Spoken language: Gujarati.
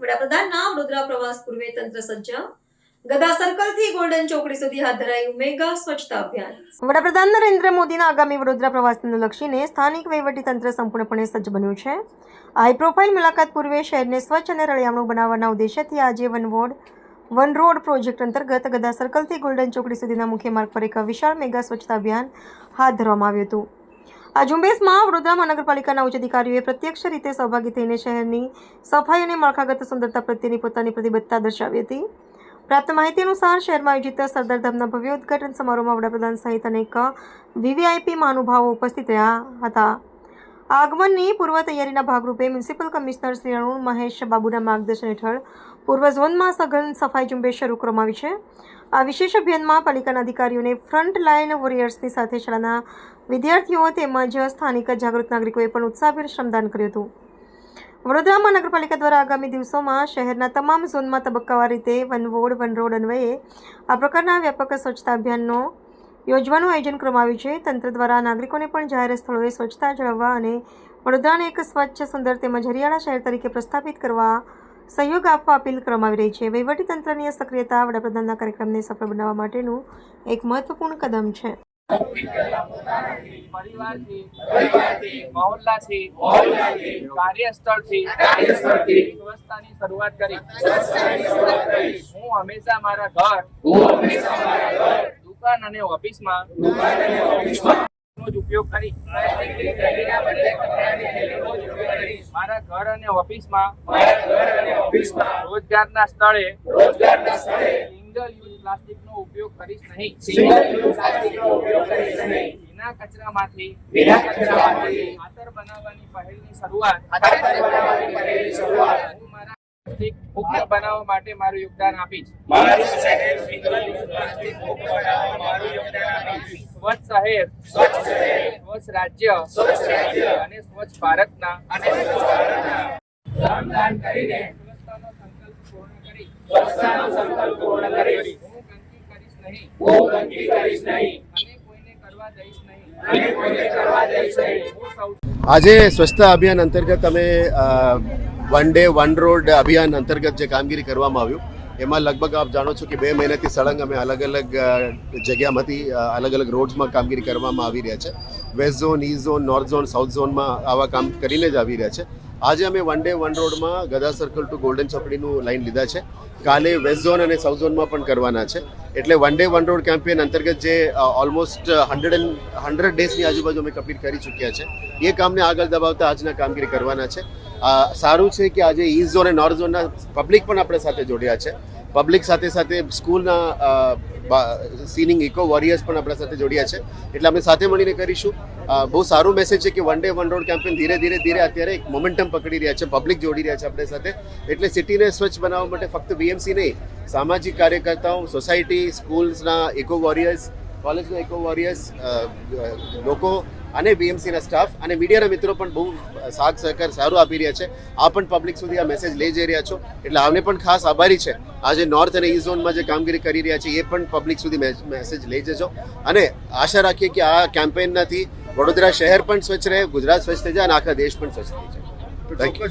વડાપ્રધાનના વડોદરા પ્રવાસ પૂર્વે તંત્ર સજ્જ. ગદા સર્કલથી ગોલ્ડન ચોકડી સુધી હાથ ધરાયું મેગા સ્વચ્છતા અભિયાન. વડાપ્રધાન નરેન્દ્ર મોદીના આગામી વડોદરા પ્રવાસને લક્ષીને સ્થાનિક વહીવટીતંત્ર સંપૂર્ણપણે સજ્જ બન્યું છે. હાઈ પ્રોફાઇલ મુલાકાત પૂર્વે શહેરને સ્વચ્છ અને રળિયામણું બનાવવાના ઉદ્દેશ્યથી આજે વન રોડ પ્રોજેક્ટ અંતર્ગત ગદા સર્કલથી ગોલ્ડન ચોકડી સુધીના મુખ્ય માર્ગ પર એક વિશાળ મેગા સ્વચ્છતા અભિયાન હાથ ધરવામાં આવ્યું હતું. આ ઝુંબેશમાં વડોદરા મહાનગરપાલિકાના ઉચ્ચ અધિકારીઓએ પ્રત્યક્ષ રીતે સહભાગી થઈને શહેરની સફાઈ અને માળખાગત સુંદરતા પ્રત્યેની પોતાની પ્રતિબદ્ધતા દર્શાવી હતી. પ્રાપ્ત માહિતી અનુસાર શહેરમાં આયોજિત સરદાર ધામના ભવ્ય ઉદ્ઘાટન સમારોહમાં વડાપ્રધાન સહિત અનેક વીવીઆઈપી મહાનુભાવો ઉપસ્થિત રહ્યા હતા. આગમનની પૂર્વ તૈયારીના ભાગરૂપે મ્યુનિસિપલ કમિશનર શ્રી અરુણ મહેશ બાબુના માર્ગદર્શન હેઠળ પૂર્વ ઝોનમાં સઘન સફાઈ ઝુંબેશ શરૂ કરવામાં આવી છે. આ વિશેષ અભિયાનમાં પાલિકાના અધિકારીઓને ફ્રન્ટ લાઇન વોરિયર્સની સાથે શાળાના વિદ્યાર્થીઓ તેમજ સ્થાનિક જાગૃત નાગરિકોએ પણ ઉત્સાહભેર શ્રમદાન કર્યું હતું. વડોદરા મહાનગરપાલિકા દ્વારા આગામી દિવસોમાં શહેરના તમામ ઝોનમાં તબક્કાવાર રીતે વન રોડ અન્વયે આ પ્રકારના વ્યાપક સ્વચ્છતા અભિયાનનો યોજવાનું આયોજન કરવામાં આવ્યું છે. તંત્ર દ્વારા નાગરિકોને પણ જાહેર સ્થળોએ સ્વચ્છતા જાળવવા અને વડોદરાને એક સ્વચ્છ, સુંદર તેમજ હરિયાળા શહેર તરીકે પ્રસ્થાપિત કરવા સહયોગ આપવા અપીલ કરવામાં આવી રહી છે. વહીવટીતંત્રની સક્રિયતા વડાપ્રધાનના કાર્યક્રમને સફળ બનાવવા માટેનું એક મહત્વપૂર્ણ કદમ છે. પરિવારથી, મહોલ્લાથી, કાર્યસ્થળથી સ્વચ્છતાની શરૂઆત કરી. હું હંમેશા મારા ઘર, દુકાન અને ઓફિસમાં ઉપયોગ કરી મારા ઘર અને ઓફિસમાં રોજગારના સ્થળે સિંગલ યુઝ પ્લાસ્ટિકનો ઉપયોગ કરીશ નહીં. ભીના કચરામાંથી ખાતર બનાવવાની પહેલની શરૂઆત હું મારા મુક્ત બનાવવા માટે મારું યોગદાન આપીશ. સ્વચ્છ શહેર, સ્વચ્છ રાજ્ય અને સ્વચ્છ ભારતના શ્રમદાન કરીને સ્વચ્છતાનો સંકલ્પ પૂર્ણ કરી હું ગંદકી કરીશ નહીં અને કોઈને કરવા દઈશ નહીં. આજે સ્વચ્છતા અભિયાન અંતર્ગત અમે વન ડે વન રોડ અભિયાન અંતર્ગત જે કામગીરી કરવામાં આવ્યું એમાં લગભગ આપ જાણો છો કે 2 મહિનાથી સળંગ અમે અલગ અલગ જગ્યામાંથી અલગ અલગ રોડ્સમાં કામગીરી કરવામાં આવી રહ્યા છે. West zone, East zone, north zone, south ઝોનમાં આવા કામ કરીને જ આવી રહ્યા છે. આજે અમે વન ડે વન રોડમાં ગદા સર્કલ ટુ ગોલ્ડન ચોકડીનું લાઈન લીધા છે. કાલે વેસ્ટ ઝોન અને સાઉથ ઝોનમાં પણ કરવાના છે. એટલે one day one road campaign અંતર્ગત જે ઓલમોસ્ટ 100 ડેઝની આજુબાજુ અમે કમ્પ્લીટ કરી ચૂક્યા છે. એ કામને આગળ દબાવતા આજના કામગીરી કરવાના છે. સારું છે કે આજે ઈસ્ટ ઝોન અને નોર્થ ઝોનના પબ્લિક પણ આપણે સાથે જોડ્યા છે. પબ્લિક સાથે સાથે સ્કૂલના સીનિંગ ઇકો વોરિયર્સ પણ આપણા સાથે જોડ્યા છે. એટલે અમે સાથે મળીને કરીશું. બહુ સારું મેસેજ છે કે one day one road campaign ધીરે ધીરે અત્યારે એક મોમેન્ટમ પકડી રહ્યા છે. પબ્લિક જોડી રહ્યા છે આપણી સાથે. એટલે સિટીને સ્વચ્છ બનાવવા માટે ફક્ત બીએમસી નહીં, સામાજિક કાર્યકર્તાઓ, સોસાયટી, સ્કૂલ્સના ઇકો વોરિયર્સ, કોલેજના ઇકો વોરિયર્સ, લોકો અને બીએમસીના સ્ટાફ અને મીડિયાના મિત્રો પણ બહુ સાથ સહકાર સારું આપી રહ્યા છે. આ પણ પબ્લિક સુધી આ મેસેજ લઈ જઈ રહ્યા છો. એટલે આમને પણ ખાસ આભારી છે. આજે નોર્થ અને ઈસ્ટ ઝોનમાં જે કામગીરી કરી રહ્યા છે એ પણ પબ્લિક સુધી મેસેજ લઈ જજો. અને આશા રાખીએ કે આ કેમ્પેનથી વડોદરા શહેર પણ સ્વચ્છ રહે, ગુજરાત સ્વચ્છ થઈ જાય અને આખા દેશ પણ સ્વચ્છ થઈ જાય. Thank you.